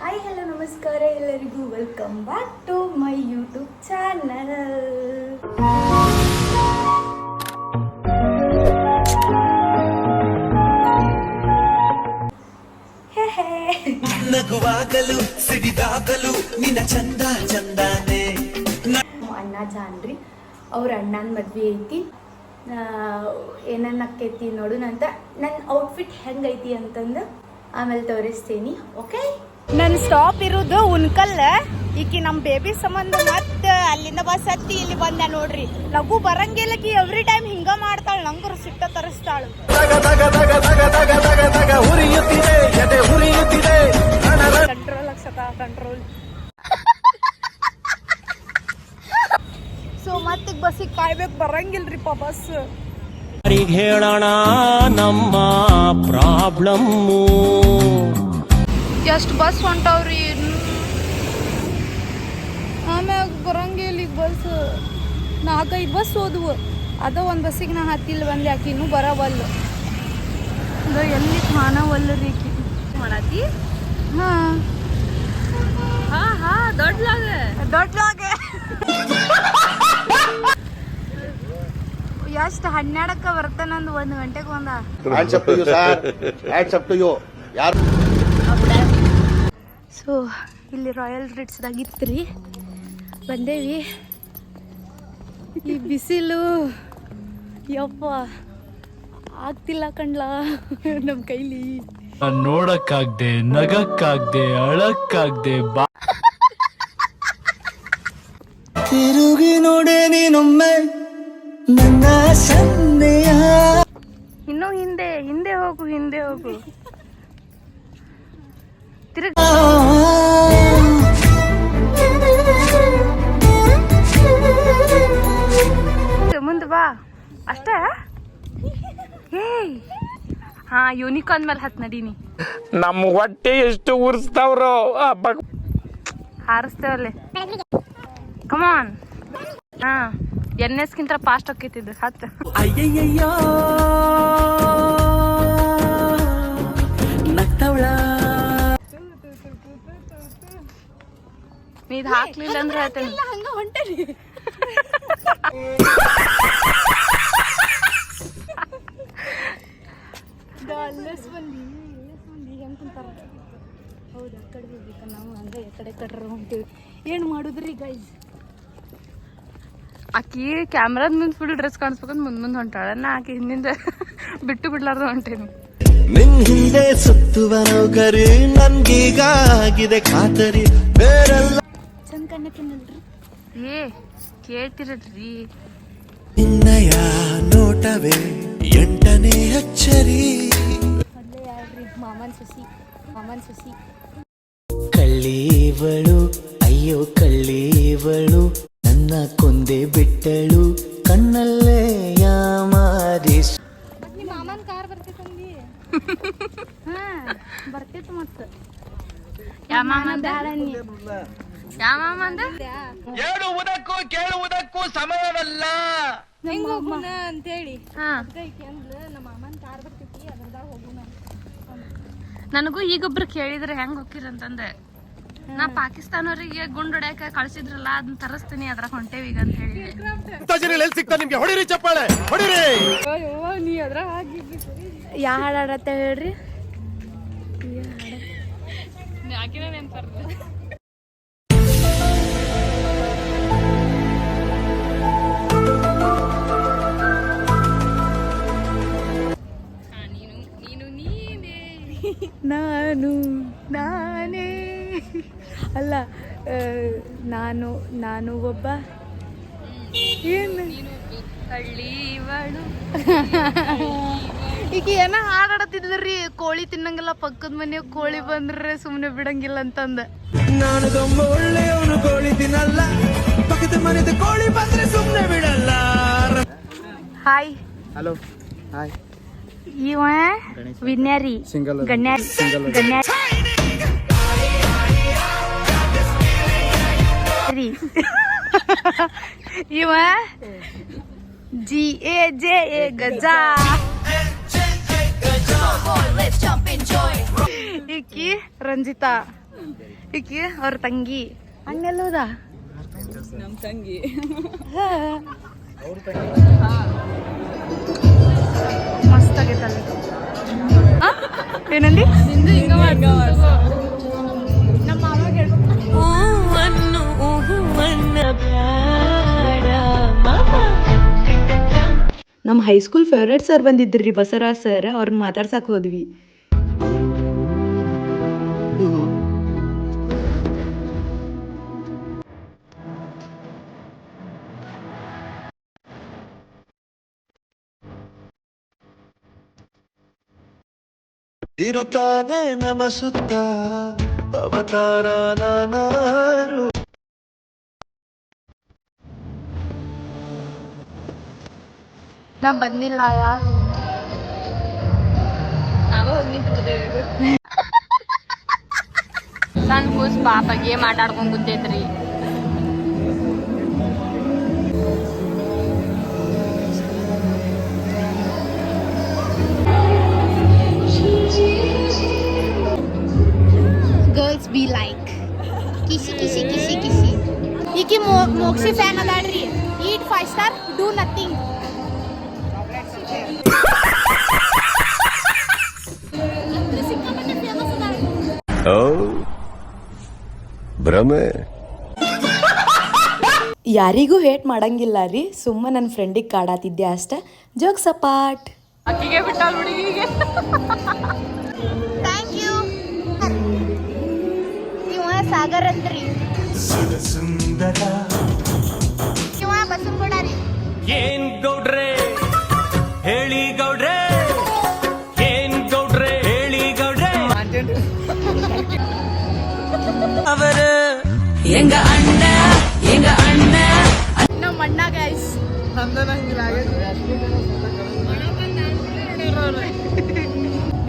Hi hello ನಮಸ್ಕಾರ ಎಲ್ಲರಿಗೂ welcome back to my YouTube channel. ನಗುವಾಗಲು ಸಿಡಿದಾಗಲು ನಿನ್ನ ಚಂದ ಚಂದಾನೆ. ಅಣ್ಣ ಜಾನ್ರಿ ಅವ್ರ ಅಣ್ಣನ ಮದ್ವೆ ಐತಿ. ಏನನ್ನ ಆಕೈತಿ ನೋಡು ಅಂತ ನನ್ನ ಔಟ್ಫಿಟ್ ಹೆಂಗೈತಿ ಅಂತಂದು ಆಮೇಲೆ ತೋರಿಸ್ತೀನಿ. ಓಕೆ, ನನ್ನ ಸ್ಟಾಪ್ ಇರೋದು ಉನ್ಕಲ್. ಈಕಿ ನಮ್ಮ ಬೇಬಿ ಸಂಬಂಧ ಮತ್ತೆ ಅಲ್ಲಿಂದ ಬಸ್ ಹತ್ತಿ ಇಲ್ಲಿ ಬಂದ ನೋಡ್ರಿ. ಲಘು ಬರಂಗಿಲ್ಲಕಿ ಎವ್ರಿ ಟೈಮ್ ಹಿಂಗ ಮಾಡ್ತಾಳ, ನಂಗರು ಸಿಟ್ಟ ತರಿಸ್ತಾಳು. ಕಂಟ್ರೋಲ್ ಅಕ್ಷತ ಕಂಟ್ರೋಲ್. ಸೊ ಮತ್ತೆ ಬಸ್ಸಿಗೆ ಕಾಯ್ಬೇಕು, ಬರಂಗಿಲ್ರಿಪ್ಪ ಬಸ್. ಹೇಳೋಣ ನಮ್ಮ ಪ್ರಾಬ್ಲಮ್ಮು. ಎಷ್ಟು ಬಸ್ ಹೊಂಟವ್ರಿ, ಆಮ್ಯಾಗ ಬರಂಗಿಲ್ಲ ಈಗ ಬಸ್. 4-5 ಬಸ್ ಹೋದ್ವು, ಅದ ಒಂದು ಬಸ್ಸಿಗೆ ನಾ ಹತ್ತಿಲ್ಲ ಬಂದೆ. ಆಕಿ ಇನ್ನೂ ಬರವಲ್ಲು, ಎಲ್ಲಿ ಕಾಣವಲ್ಲ ರೀ ಆಕಿ. ಮಾಡತಿ ದೊಡ್ಡಲಾಗೆ ಎಷ್ಟು 12ಕ್ಕೆ ಬರ್ತಾನಂದು 1 ಗಂಟೆಗೆ ಬಂದ. ಸೊ ಇಲ್ಲಿ ರಾಯಲ್ ರಿಟ್ಸ್ದಾಗ ಇತ್ರಿ, ಬಂದೇವಿ. ಈ ಬಿಸಿಲು ಯಪ್ಪ ಆಗ್ತಿಲ್ಲ ಕಣ್ಲಾ ನಮ್ಮ ಕೈಲಿ. ನೋಡಕ್ಕಾಗ್ದೆ, ನಗಕ್ಕಾಗ್ದೆ, ಅಳಕ್ಕಾಗ್ದೆ. ತಿರುಗಿ ನೋಡೆ ನೀನೊಮ್ಮೆ ನನ್ನ ಸನ್ನೆಯ. ಇನ್ನೂ ಹಿಂದೆ ಹಿಂದೆ ಹೋಗು, ಹಿಂದೆ ಹೋಗು. ತಿರುಗ ಮುಂದೆ ಬಾ ಅಷ್ಟೇ. ಏಯ್ ಹಾ, ಯೂನಿಕಾರ್ನ್ ಮೇಲೆ ಹತ್ ನಡೀನಿ. ನಮ್ಮ ಹೊಟ್ಟೆ ಎಷ್ಟು ಉರ್ಸ್ತಾವ್ರೋ, ಹಾರಿಸ್ತೇವಲ್ಲೇ. ಕಮಾನ್. ಹಾ, NSಗಿಂತ ಫಾಸ್ಟ್ ಹೋಗ್ತಿದ್ದು. ಹತ್ತು. ಅಯ್ಯಯ್ಯಯ್ಯೋ ನಗ್ತವಳ. ನೀದ್ ಹಾಕ್ಲಿಲ್ಲ ಅಂದ್ರೆ ಹೇಳ್ತೇನೆ. ಹಂಗ ಹೊಂಟರಿ ಹೌದಾ, ಕಡೆ ಹೋಗ್ಬೇಕ ನಾವು. ಹಂಗ ಎಕಡೆ ಕಡ್ರ ಹೊಂಟೀವಿ. ಏನು ಮಾಡುದ್ರಿ ಗೈಸ್? ಆಕಿ ಕ್ಯಾಮ್ರಾದ ಮುಂದೆ ಫುಲ್ ಡ್ರೆಸ್ ಕಾಣಿಸ್ಬೇಕಂತ ಮುಂದೆ ಹೊಂಟಾಳ. ನಾ ಆಕಿ ಹಿಂದಿಂದ ಬಿಟ್ಟು ಬಿಡ್ಲಾರ್ದ ಹೊಂಟೇನಿ. ನಿನ್ ಹಿಂದೆ ಸುತ್ತುವ ನೌಕರಿ ನನ್ಗೀಗ ಆಗಿದೆ ಖಾತರಿ. ಬೇರೆಲ್ಲ ಚಂದ ಕಣ್ಣಕ್ಕಿನಲ್ರಿ. ಏ ಕೇಳ್ತಿರಲ್ರಿ, ನಿನ್ನಯ ನೋಟವೇ 8ನೇ ಅಚ್ಚರಿ. ಮೊದಲೇ ಯಾರ್ರಿ ಮಾಮನ್ ಸುಸಿ, ಮಾಮನ್ ಸುಸಿ. ಕಳ್ಳೀವಳು ಅಯ್ಯೋ ಕಳ್ಳೀವಳು, ನನ್ನ ಕೊಂದೆ ಬಿಟ್ಟಳು ಕಣ್ಣಲ್ಲೇ ಯಾಮಾರಿ. ನಿಮ್ಮ ಮಾಮನ್ ಕಾರ್ ಬರ್ತೈತಂದಿ. ಹಾ ಬರ್ತಿತ್ತು. ಮತ್ತೆ ಯಾವ ಮಾಮಂದ ಹೇಳುವುದಕ್ಕೂ ಕೇಳುವುದಕ್ಕೂ ಸಮಯವಲ್ಲ. ಹೆಂಗ ಹೋಗುಣ ಅಂತೇಳಿ ನಮ್ಮ ಮಾಮನ್ ಕಾರ್ ಬರ್ತೈತಿ, ಅದ್ರದಾಗ ಹೋಗುಣ. ನನಗೂ ಈಗೊಬ್ರು ಕೇಳಿದ್ರೆ ಹೆಂಗ್ ಹೋಗಿರಂತಂದೆ. ನಾ ಪಾಕಿಸ್ತಾನವ್ರಿಗೆ ಗುಂಡ್ ಹೊಡ್ಯಾಕ ಕಳ್ಸಿದ್ರಲ್ಲ, ಅದನ್ನ ತರಿಸ್ತೀನಿ, ಅದ್ರಾಗ ಹೊಂಟೇವಿ ಈಗ ಅಂತ ಹೇಳಿ. ನಿಮ್ಗೆ ಹೊಡಿರಿ ಚಪ್ಪಾಳೆ, ಹೊಡಿರಿ. ನೀ ಅದ್ರಾಗ ಯಾ ಹಾಡಾಡತ್ತ ಹೇಳ್ರಿ. ನಾನು ನಾನೇ ಅಲ್ಲ, ನಾನು ಒಬ್ಬ ಏನು ಹಳ್ಳಿವಳು. ಈಗ ಏನ ಹಾಡಾಡತ್ತಿದ್ರಿ, ಕೋಳಿ ತಿನ್ನಂಗಿಲ್ಲ, ಪಕ್ಕದ ಮನೆಯ ಕೋಳಿ ಬಂದ್ರೆ ಸುಮ್ಮನೆ ಬಿಡಂಗಿಲ್ಲ ಅಂತಂದ. ನಾನು ತುಂಬ ಒಳ್ಳೆಯವನು, ಕೋಳಿ ತಿನ್ನಲ್ಲ, ಪಕ್ಕದ ಮನೆದ ಕೋಳಿ ಬಂದ್ರೆ ಸುಮ್ಮನೆ ಬಿಡಲ್ಲ. Hi hello hi. ಇವ ವಿನ್ಯಾರಿ ಗಣ್ಯಾರಿ ಗಣ್ಯಾರಿ. ಇವ GAJA ಗಜಾ. ಈಕಿ ರಂಜಿತಾ. ಈಕಿ ಅವ್ರ ತಂಗಿ ಅಣ್ಣೆಲ್ಲೋದ ನಮ್ ತಂಗಿ ಮಸ್ತ್ ಆಗೈತಲ್ಲ ಏನಂದಿ ನಮ್ಮ ಮಾವ ನಮ್ಮ ಹೈಸ್ಕೂಲ್ ಫೇವ್ರೇಟ್ ಸರ್ ಬಂದಿದ್ರಿ ಬಸವರಾಜ್ ಸರ್ ಅವ್ರನ್ನ ಮಾತಾಡ್ಸಕ್ ಹೋದ್ವಿ. ಇರುತ್ತಾನೆ ನಮ ಸುತ್ತ ಅವತಾರ ನಾನಾರು. ನಾ ಬಂದಿಲ್ಲ ಯಾರು ಸಣ್ಣ ಕೂಸ್ ಪಾಪ ಗೇಮ್ ಆಟ ಆಡ್ಕೊಂಡ್ ಕೂತೈತ್ರಿ. ಗರ್ಲ್ಸ್ ಬಿ ಲೈಕ್ ಕಿಸಿ ಕಿಸಿ ಕಿಸಿ ಕಿಸಿ. ಈಕಿ ಮೋಕ್ಷಿ ಫ್ಯಾನ್ ಅದಾಳ್ರಿ. Eat 5 star do nothing. ಭ್ರಮೆ. ಯಾರಿಗೂ ಹೇಟ್ ಮಾಡಂಗಿಲ್ಲ ರೀ, ಸುಮ್ಮ ನನ್ನ ಫ್ರೆಂಡಿಗೆ ಕಾಡಾತಿದ್ದೆ ಅಷ್ಟ. ಜೋಕ್ ಸಪಾಟ್. Thank you. ಇವ ಸಾಗರ್ ಅಂತ್ರಿ. ಸುಂದರ ಇವ ಬಸವನಗೌಡ ರೀ. ಏನ್ ಗೌಡ್ರೆ ಹೇಳಿ ಗೌಡ್ರೆ, ಏನ್ ಗೌಡ್ರೆ ಹೇಳಿ ಗೌಡ್ರೆ. ಅವರ ಎಂಗ ಅಣ್ಣ ನಮ್ಮ ಅಣ್ಣ ಗೈಸ್.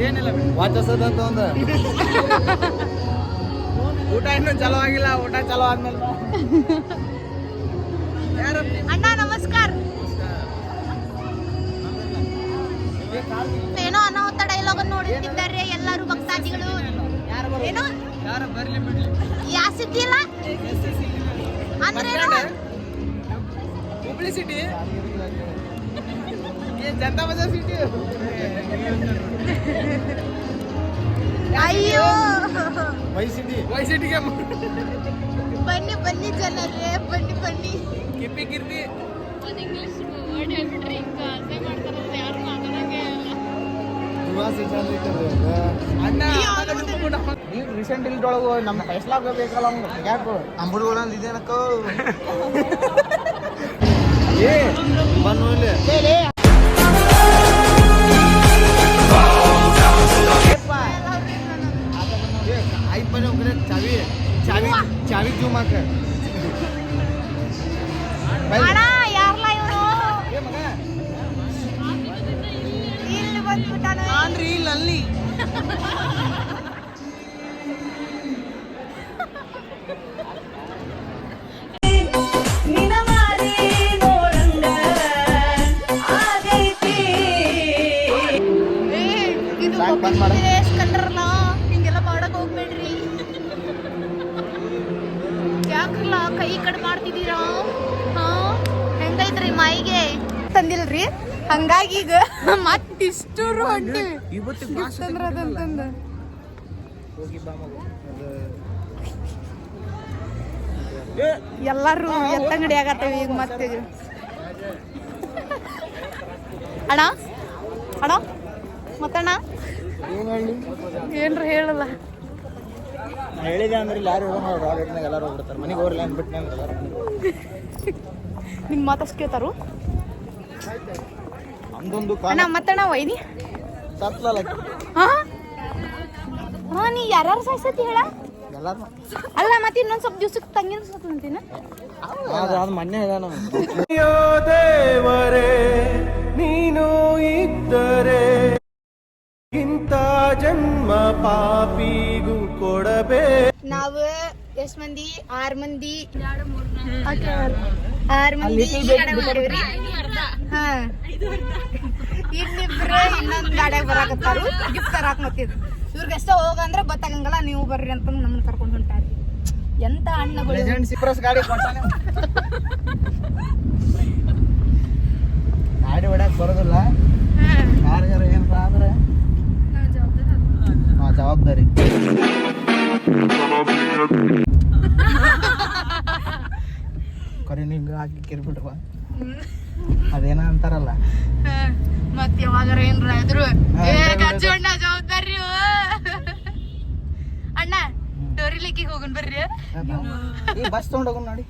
ಏನಿಲ್ಲ ವಾಚಸದಂತ ಒಂದು ಊಟ ಇನ್ನೂ ಚಲೋ ಆಗಿಲ್ಲ. ಊಟ ಚಲೋ ಆದ್ಮೇಲೆ ಅಣ್ಣ ನಮಸ್ಕಾರ. ಏನೋ ಅನಾಹುತ ಡೈಲಾಗ್ ನೋಡುತ್ತಿದ್ದಾರೆ ಎಲ್ಲರೂ ಭಕ್ತಾದಿಗಳು. ಏನೋ ಯಾರು ಬರ್ಲಿ ಬಿಡ್ಲಿ ಯಾ ಸಿಟಿ ಇಲ್ಲ ಅಂದ್ರೆ ಹುಬ್ಳಿ ಸಿಟಿ, ಜನತಾ ಬಜಾರ್ ಸಿಟಿ. ಅಯ್ಯೋ ವೈ ಸಿಟಿಗೆ ಬನ್ನಿ ಬನ್ನಿ ಜನರೇ, ಬನ್ನಿ ಬನ್ನಿ. ಕಿಪ್ಪಿ ಕಿರ್ತಿ ಅಣ್ಣ ನೀವು ರೀಸೆಂಟ್ ಇಲ್ದೊಳಗು ನಮ್ಮ ಫೈಸಲಾಗ ಬೇಕಲ್ಲ ಅವ್ನು ಯಾಕೋ ಅಂಬುಡುಗಳನ್ನ ಇದೇನಕ್ಕೋ ಏ ಬನ್ನು ಇಲ್ಲಿ आई पण उकडे चावी चावी चावी घेऊ माग ಅಣ್ಣ ಯಾರಲ್ಲ ಇವನು ಇಲ್ಲಿ ಬಂದ್ಬಿಟ್ಟಾನ. ಆನ್ರಿ ಇಲ್ಲಿ ಇದು ಕಂಡ್ರಲ್ಲ, ಹಿಂಗೆಲ್ಲ ಮಾಡಕ್ ಹೋಗ್ಬೇಡ್ರಿ. ಯಾಕಲ್ಲ ಕೈ ಕಟ್ ಮಾಡ್ತಿದ್ದೀರಾ? ಹಾ ಹೆಂಗೈತ್ರಿ ಮೈಗೆ ತಂದಿಲ್ರಿ, ಹಂಗಾಗಿ ಈಗ ಮತ್ತಿಷ್ಟು ಹೊಂಟಿ ಅಂದ್ರ ಅದಂತಂದ ಎಲ್ಲಾರು ಎತ್ತಂಗಡಿ ಆಗತ್ತೇವಿ ಈಗ ಮತ್ತೆ. ಅಣ್ಣ ಅಣ್ಣ ಮತ್ತಣ್ಣ ಏನ್ರ ಹೇಳಲ್ಲ. ಹೇಳಿದೆ ಅಂದ್ರೆ ಯಾರು ರಾಕೆಟ್ನಾಗ ಎಲ್ಲರೂ ಹೋಗ್ಬಿಡ್ತಾರೆ ಮನೆಗೆ ಹೋಗ್ರಲ್ಲ ಅಂದ್ಬಿಟ್ಟು ಎಲ್ಲರೂ ನಿಮ್ ಮಾತಷ್ಟು ಕೇಳ್ತಾರು. ನಮ್ದೊಂದು ಅಣ್ಣ ಮತ್ತಣ್ಣ ವೈನಿ ಸತ್ಲಲ್ಲ ಹಾ ಹಾ ನೀ ಯಾರು ಸಾಯ್ಸತಿ ಹೇಳ. ಎಲ್ಲರೂ ಅಲ್ಲ ಮತ್ತೆ ಇನ್ನೊಂದ್ ಸ್ವಲ್ಪ ದಿವ್ಸಕ್ಕೆ ತಂಗಿನ ಸತ್ಲಂತೀನ. ಅದು ಮೊನ್ನೆ ಇದಾನ ದೇವರೇ ನೀನು ಇದ್ದರೆ ಇಂಥ ಜನ್ಮ ಪಾಪಿಗೂ ಕೊಡಬೇ. ನಾವು ಎಷ್ಟ್ ಮಂದಿ? 6 ಮಂದಿ. 6 ಮಂದಿ ಹಾ ಇನ್ನಿಬ್ರು ಇನ್ನೊಂದ್ ಗಾಡಿಯಾಗ ಬರಾಕತ್ತಾರು ಗಿಫ್ಟ್ ತರಾಕ್ ಮತ್ತಿದ್ ಇವ್ರಿಗೆಷ್ಟ ಹೋಗಂದ್ರೆ ಗೊತ್ತಾಗಂಗಲ್ಲ ನೀವು ಬರ್ರಿ ಅಂತ ನಮ್ಮನ್ನ ಕರ್ಕೊಂಡು ಹೊಂಟಾರಿ ಎಂತ ಅಣ್ಣಗಳು ಲೆಜೆಂಡ್ ಸಿಪ್ರಸ್ ಗಾಡಿ ಕೊಟ್ಟಾನೆ ಗಾಡಿ ಹೊಡ್ಯಾಕ್ ಬರೋದಿಲ್ಲ ಯಾರಿಗಾರ ಏನಪ್ಪ ಅಂದ್ರೆ ಜವಾಬ್ದಾರಿ ಕರಿ ನಿಂಗೆ ಹಾಕಿ ಕಿರ್ಬಿಟ್ರವ ಅದೇನ ಅಂತಾರಲ್ಲ ಮತ್ ಯಾವಾಗಾರ ಏನ್ರ ಇದ್ರು ಅಣ್ಣ ಜವಾಬ್ದಾರಿ ಅಣ್ಣ ಡೋರಿಲಿಕ್ಕಿಗೆ ಹೋಗೋಣ ಬರ್ರಿ ಈ ಬಸ್ ತಗೊಂಡ್ ಹೋಗೋಣ ನೋಡಿ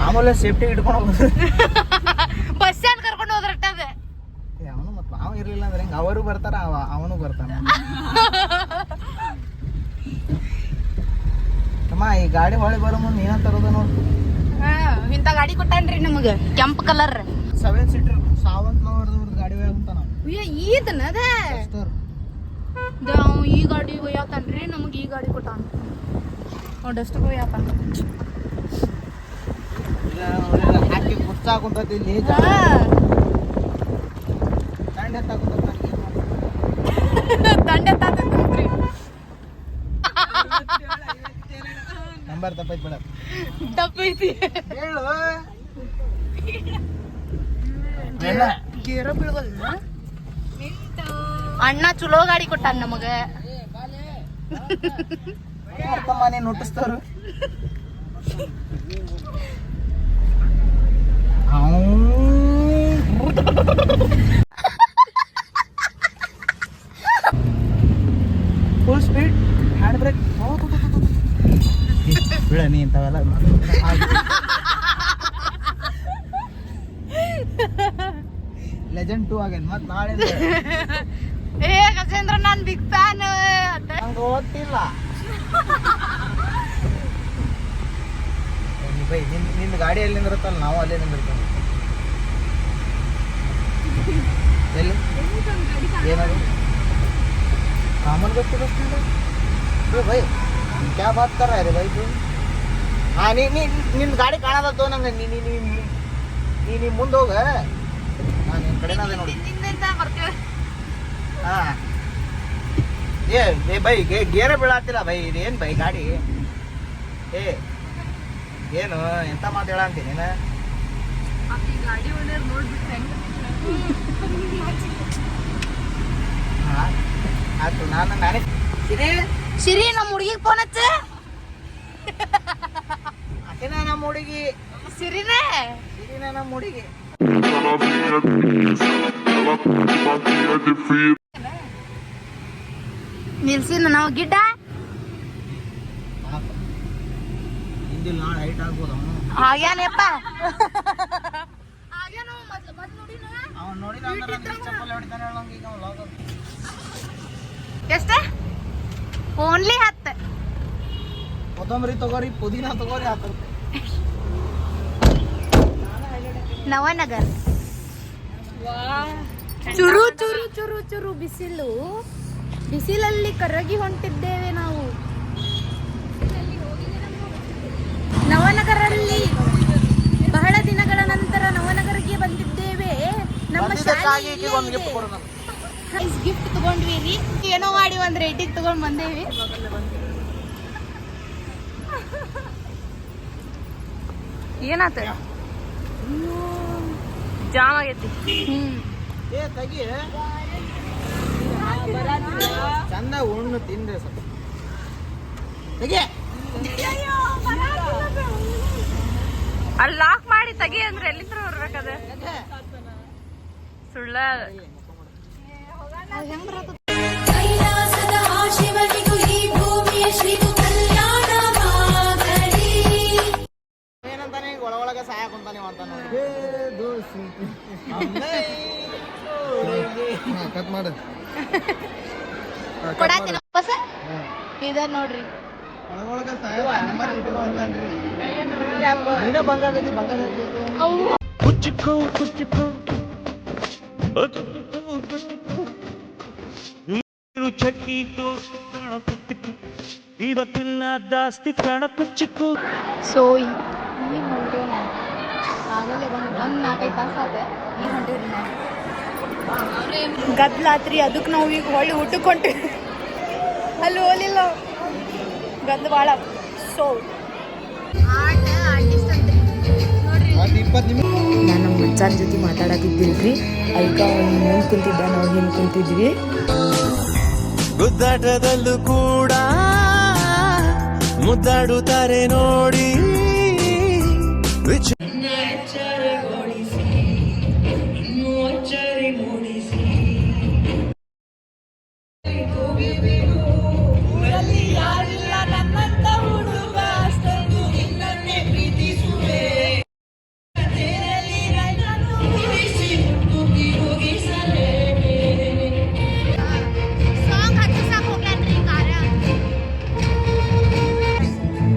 ಆಮೇಲೆ ಸೇಫ್ಟಿ ಇಟ್ಕೊಂಡು ಹೋಗೋದು ಬಸ್ ಏನ್ ಕರ್ಕೊಂಡು ಹೋದ್ರಟ್ಟದ ಅವನು ಮತ್ತೆ ಅವ ಇರ್ಲಿಲ್ಲ ಅಂದ್ರೆ ಹೆಂಗ ಅವರು ಬರ್ತಾರ ಅವನು ಬರ್ತಾನ ಅಮ್ಮ ಈ ಗಾಡಿ ಹೊಳೆ ಬರೋ ಮುಂದೆ ಏನ ತರೋದ ನೋಡು ಇಂತ ಗಾಡಿ ಕೊಟ್ಟಾನ್ರಿ ನಮಗ ಕೆಂಪ್ ಕಲರ್ 7 ಸೀಟರ್ ಸಾವಂತನವ್ರದ್ದು ಗಾಡಿ ಹೋಗ್ತಾನ ಈದನ ಅದ ಈ ಗಾಡಿ ಒಯ್ಯಾತನ್ರಿ ನಮಗ ಈ ಗಾಡಿ ಕೊಟ್ಟಾನ ಡಸ್ಟ್ ಒಯ್ಯಾತಾನ ಹಾಕಿ ಕುರ್ಚಾ ಕುಂತೈತಿ ಇಲ್ಲಿ ದಂಡೆ ದಂಡೆ ತಾತಂತ್ರಿ ನಂಬರ್ ತಪ್ಪೈತಿ ಬೇಡ ತಪ್ಪೈತಿ ಹೇಳು ಗೇರ ಬೀಳವಲ್ಲ ಅಣ್ಣ ಚಲೋ ಗಾಡಿ ಕೊಟ್ಟಾನ ನಮಗ ಅರ್ಥಮ್ಮ ನೀನು ಹುಟ್ಟಿಸ್ತಾರು ಫುಲ್ ಸ್ಪೀಡ್ ಹ್ಯಾಂಡ್ ಬ್ರೇಕ್ ಬಿಡ ನೀ ಇಂಥವೆಲ್ಲ ಲೆಜೆಂಡ್ 2 ಆಗೇನ್ ಮತ್ ನಾಳೆ ಏ ಗಜೇಂದ್ರ ನಾನ್ ಬಿಗ್ ಫ್ಯಾನ್ ನಂಗೆ ಗೊತ್ತಿಲ್ಲ ಬೈ ನಿನ್ನ ಗಾಡಿ ಎಲ್ಲಿ ನಿಂದಿರುತ್ತಲ್ಲ ನಾವು ಅಲ್ಲೇ ನಿಂದಿರ್ತೀವಿ ಎಲ್ಲಿ ಏನದು ಕಾಮನ್ ಗೊತ್ತಿಲ್ಲ ಬೈ ಕ್ಯಾ ಬಾತ್ ಕರ ರೇ ಬೈ ಹಾಂ ನಿನ್ನ ಗಾಡಿ ಕಾಣದತ್ತು ನಂಗೆ ನೀ ಮುಂದೆ ಹೋಗ ಹಾಂ ನಿನ್ನ ಕಡೆನ ಅದೇ ನೋಡಿ ಹಾಂ ಏ ಬೈ ಗೇರ ಬೀಳಾತಿಲ್ಲ ಬೈ ಇದೇನು ಬೈ ಗಾಡಿ ಏನು ಎಂತ ಮಾತು ಹೇಳಂತೀನಿ ನೀನು ಆಯ್ತು ನಾನೇ ಸಿರಿ ನಮ್ಮ ಹುಡುಗಿಗೆ ಫೋನ್ ಹಚ್ಚ ಆಕೆನ ನಮ್ಮ ಹುಡುಗಿ ಸಿರಿನೇ ನಮ್ಮ ಹುಡುಗಿ ನಿಲ್ಸಿನ ನಾವು ಗಿಡ್ಡ ಹಿಂದಿಲ್ ನಾಳೆ ಹೈಟ್ ಆಗ್ಬೋದು ಅವನು ಆಗ್ಯಾನಪ್ಪ ಅವ್ನು ನೋಡಿ ಚಪ್ಪಲ್ ಹೊಡಿತಾನೆ ಹೇಳಂಗ ಈಗ ಅವ್ನು ಎಷ್ಟ ಓನ್ಲಿ 10 ಕೊತ್ತಂಬರಿ ತಗೋರಿ ಪುದೀನ ತಗೋರಿ 10 ರೂಪಾಯಿ ನವನಗರ್ ಚುರು ಚುರು ಚುರು ಚುರು ಬಿಸಿಲಲ್ಲಿ ಕರಗಿ ಹೊಂಟಿದ್ದೇವೆ ನಾವು ನವನಗರಲ್ಲಿ ಬಹಳ ದಿನಗಳ ನಂತರ ನವನಗರಿಗೆ ಬಂದಿದ್ದೇವೆ ನಮ್ಮ ಗಿಫ್ಟ್ ತಗೊಂಡ್ವಿ ರೀ ಏನೋ ಮಾಡಿ ಒಂದ್ ರೇಟಿಗೆ ತಗೊಂಡ್ ಬಂದೇವಿ ಏನಾತ ಜಾಮ್ ಆಗೈತಿ ಏ ತಗಿ ಚಂದ ಉಣ್ಣು ತಿಂದ್ರೆ ಸ್ವಲ್ಪ ತಗಿ ಅಲ್ಲಿ ಲಾಕ್ ಮಾಡಿ ತೆಗಿ ಅಂದ್ರೆ ಎಲ್ಲಿಂದ ಬರ್ಬೇಕದ ಸುಳ್ಳ ಏನಂತಾನೆ ಒಳಗ ಸಹಾಯ ಕುಂತಾನೆ ಅಂತ ಕಟ್ ಮಾಡ ಕೊಡಾತಿನ ವಾಪಸ್ ಇದ ನೋಡ್ರಿ ಒಳಗ ಸಹಾಯ ಬಂಗಾಗತಿ ಕುಚ್ಚುಕೋ ಕುಚ್ಚುಕೋ ನೀರು ಚಕ್ಕೀಟು ಕುಚ್ಚುಕು ಇವತ್ತಿಲ್ಲ ಜಾಸ್ತಿ ಪ್ರಾಣ ಕುಚ್ಚುಕು ಸೊ ಆಗಲೇ ಒಂದು 4-5 ತಾಸು ಆತ ಈಗ ಹೊಂಟಿವ್ರಿ ನಾವು ಗದ್ಲಾತ್ರಿ ಅದಕ್ಕೆ ನಾವು ಈಗ ಹೊಳ್ಳಿ ಊಟಕ್ಕೆ ಹೊಂಟಿವಿ ಅಲ್ಲಿ ಹೋಲಿಲ್ಲ ಗದ್ದು ಭಾಳ ಸೊ ನಾನು ನಮ್ಮ ಮಚ್ಚಾನ ಜೊತೆ ಮಾತಾಡತ್ತಿದ್ದಿಲ್ರಿ ಅದಕ್ಕೆ ಅವ್ನು ಮುಂದೆ ಕುಂತಿದ್ದ ನಾವು ಹಿಂದೆ ಕುಂತಿದ್ವಿ. ಗುದ್ದಾಟದಲ್ಲೂ ಕೂಡ ಮುದ್ದಾಡುತ್ತಾರೆ ನೋಡಿ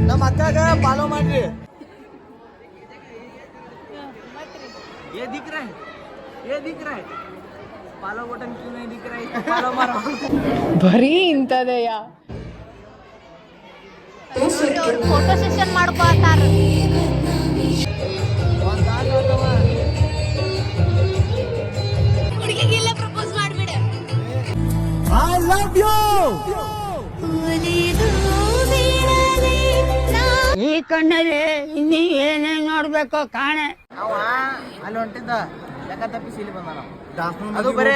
ನಮ್ಮ ಅಕ್ಕಗ ಫಾಲೋ ಮಾಡ್ರಿ. ये दिख रहा है, ये दिख रहा है. फॉलो बटन क्यों नहीं दिख रहा है? फॉलो मारो. ಬರೀ ಇಂಥದೆಯಾ ಫೋಟೋ ಸೆಷನ್ ಮಾಡ್ಕೋತಾರ. ಹುಡುಗಿಗೆಲ್ಲ ಪ್ರಪೋಸ್ ಮಾಡ್ಬಿಡ. I love you. ಈ ಕಣ್ಣಲ್ಲಿ ಇನ್ನೀ ಏನೇನ್ ನೋಡ್ಬೇಕು ಕಾಣೆ. ಅವ ಅಲ್ಲಿ ಹೊಂಟಿದ್ದ ಲೆಕ್ಕ ತಪ್ಪಿಸಿ ಇಲ್ಲಿ ಬಂದ ನಾವು. ಅದು ಬರೇ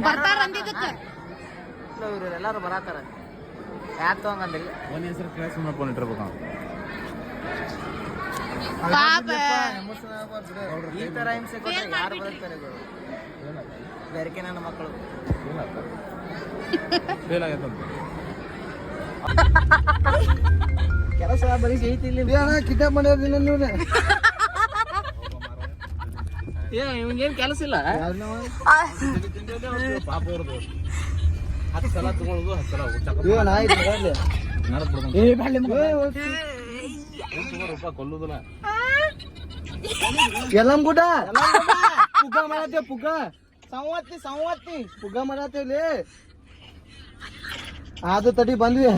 ಬರ್ತಾರ ಅಂದಿದ್ದಕ್ಕೆ ಇವ್ರು ಎಲ್ಲಾರು ಬರತ್ತಾರ. ಯಾಕೆ ತಗೊಂಗಂದಿಲ್ಲ ಒಂದ್ ಹೆಸರು ಕೇಳಿ ಸುಮ್ಮನೆ ಫೋನ್ ಇಟ್ಟಿರ್ಬೇಕು ಪಾಪ ಈ ತರ ಹಿಂಸೆ ಕೊಟ್ಟರೆ ಯಾರು ಬದುಕ್ತಾರೆ? ಬೇರೆಕೆ ನನ್ನ ಮಕ್ಕಳು ಫೇಲ್ ಆಗೈತಂತ ಕೆಲಸ ಬರೀ ಐತಿ ಇಲ್ಲಿ ಕಿಡ್ನಾಪ್ ಮಾಡಿರೋದಿಲ್ಲ ನೀವು. ಇವಂಗೇನು ಕೆಲಸ ಇಲ್ಲ. ಪಾಪ ಅವ್ರದ್ದು 10 ಸಲ ತಗೊಳ್ಳೋದು 10 ಸಲ ಕೊಲ್ಲುದಿಲ್ಲ. ಎಲ್ಲಂ ಗುಡ ಪುಗ್ಗ ಮಾಡತ್ತೇವ್ ಪುಗ್ಗ ಸಂವತ್ತಿ ಪುಗ್ಗ ಮಾಡತ್ತೇವ್ಲಿ. ಅದು ತಡಿ ಬಂದ್ವಿ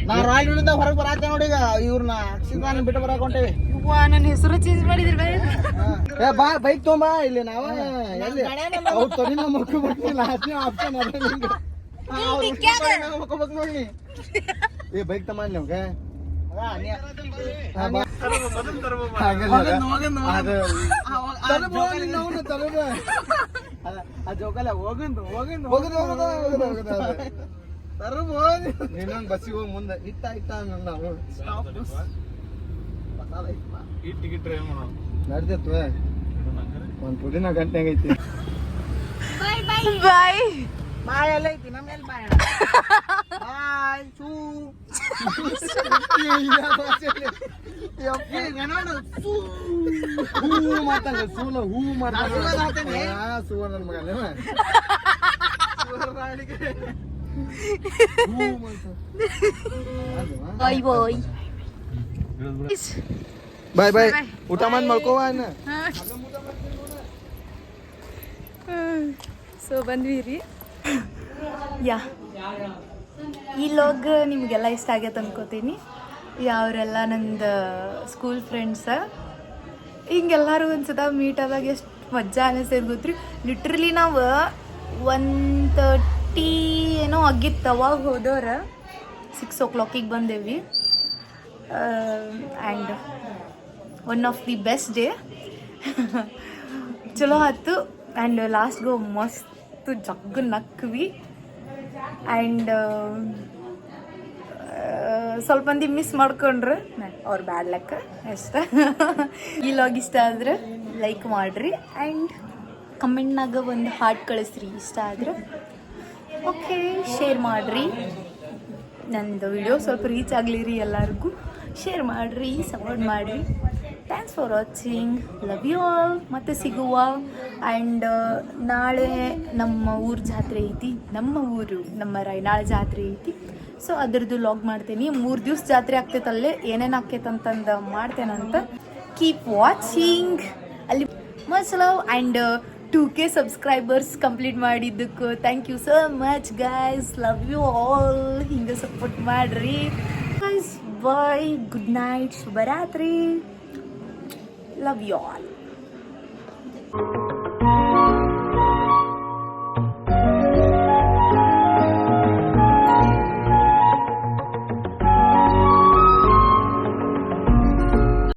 ನಾವು ರಾಯಲಿಂದ ಹೊರಗೆ ಬರತ್ತೇವೆ ನೋಡಿ. ಈಗ ಇವ್ರನ್ನ ಅಕ್ಷಿತಾನ ಬಿಟ್ಟು ಬರಕ್ ಹೊಂಟೇವಿ. ನನ್ನ ಹೆಸರು ಚೇಂಜ್ ಮಾಡಿದ್ರಿ ಏ ಬಾ ಬೈಕ್ ತೊಗೊಂಬಾ ಇಲ್ಲಿ ನಾವ ಎಲ್ಲಿ ಅವ್ರು ತೊಡಿ ನಾವು ಮಕ್ಕೋಬೇಕು. ಲಾಸ್ಟ್ನೇ ಆಪ್ಷನ್ ಮಕ್ಕೋಬೇಕು ನೋಡಿ. ಏ ಬೈಕ್ ತಮ್ಮ ನಿಮ್ಗೆ ಜೋಕಲ್ಲ ಹೋಗಿಂದು ಇನ್ನೊಂದು ಬಸ್ಸಿಗೆ ಹೋಗಿ ಮುಂದೆ ಇಟ್ಟ ನಾವು ನಡ್ದಿತ್ತು ಒಂದ್ ಪುಡಿನ ಗಂಟೆ ಐತಿ. ಬಾಯ್ ಬಾಯ್ ಎಲ್ಲ ಐತಿ ನಮ್ಮ ಮೇಲೆ ಬಾಯ್ ಬಾಯ್ ಚೂ ಹೂ ಮಾಡ್ತಾನೆ ಸೂಲ ಹೂ ಮಾಡ್ತಾನೆ ಸೂವ ನನ್ನ ಮಗ ಬಾಯ್ ಬಾಯ್ ಬಾಯ್ ಬಾಯ್ ಊಟ ಮಾಡಿ ಮಾಡ್ಕೋವ. ಸೊ ಬಂದ್ವಿ ರೀ. ಯಾ ಈ ಲಾಗ್ ನಿಮಗೆಲ್ಲ ಇಷ್ಟ ಆಗೈತೆ ಅನ್ಕೋತೀನಿ. ಅವರೆಲ್ಲ ನಂದು ಸ್ಕೂಲ್ ಫ್ರೆಂಡ್ಸ. ಹಿಂಗೆಲ್ಲರೂ ಒಂದ್ಸತ ಮೀಟ್ ಆದಾಗ ಎಷ್ಟು ಮಜಾ ಅನಿಸ್ತೈತೆ ಗೊತ್ತ್ರಿ. ಲಿಟ್ರಲಿ ನಾವು 1:30 ಏನೋ ಆಗಿತ್ತು ಅವಾಗ ಹೋದವ್ರ 6 o'clock ಬಂದೇವಿ. And one of the best day ಚಲೋ ಆಯ್ತು. ಆ್ಯಂಡ್ ಲಾಸ್ಟ್ಗೆ ಮಸ್ತ್ ಜಗ್ಗು ನಕ್ವಿ. ಆ್ಯಂಡ್ ಸ್ವಲ್ಪ ಮಂದಿ ಮಿಸ್ ಮಾಡ್ಕೊಂಡ್ರೆ ಅವ್ರು ಬ್ಯಾಡ್ ಲೆಕ್ಕ ಅಷ್ಟೇ. ಈ ಲಾಗ್ ಇಷ್ಟ ಆದ್ರೆ ಲೈಕ್ ಮಾಡಿರಿ ಆ್ಯಂಡ್ ಕಮೆಂಟ್ನಾಗ ಒಂದು ಹಾರ್ಟ್ ಕಳಿಸ್ರಿ ಇಷ್ಟ ಆದ್ರೆ. ಓಕೆ ಶೇರ್ ಮಾಡಿರಿ. ನಂದು ವಿಡಿಯೋ ಸ್ವಲ್ಪ ರೀಚ್ ಆಗಲಿ ರೀ. ಎಲ್ಲರಿಗೂ ಶೇರ್ ಮಾಡಿರಿ, ಸಪೋರ್ಟ್ ಮಾಡಿರಿ. Thanks for watching. Love you all. ಮತ್ತೆ ಸಿಗುವ. ಆ್ಯಂಡ್ ನಾಳೆ ನಮ್ಮ ಊರು ಜಾತ್ರೆ ಐತಿ. ನಮ್ಮ ರೈನಾಳ ಜಾತ್ರೆ ಐತಿ. ಸೊ ಅದ್ರದ್ದು ಲಾಗ್ ಮಾಡ್ತೀನಿ. 3 ದಿವಸ ಜಾತ್ರೆ ಆಗ್ತೈತಲ್ಲೇ ಏನೇನು ಆಕೈತಂತಂದು ಮಾಡ್ತೇನಂತ. Keep watching. ಅಲ್ಲಿ much love. And 2K subscribers complete ಮಾಡಿದ್ದಕ್ಕೆ thank you so much guys. Love you all. ಹಿಂಗೆ ಸಪೋರ್ಟ್ ಮಾಡಿರಿ ಗೈಸ್. ಬಾಯ್. Good night. ಶುಭರಾತ್ರಿ. Love you all.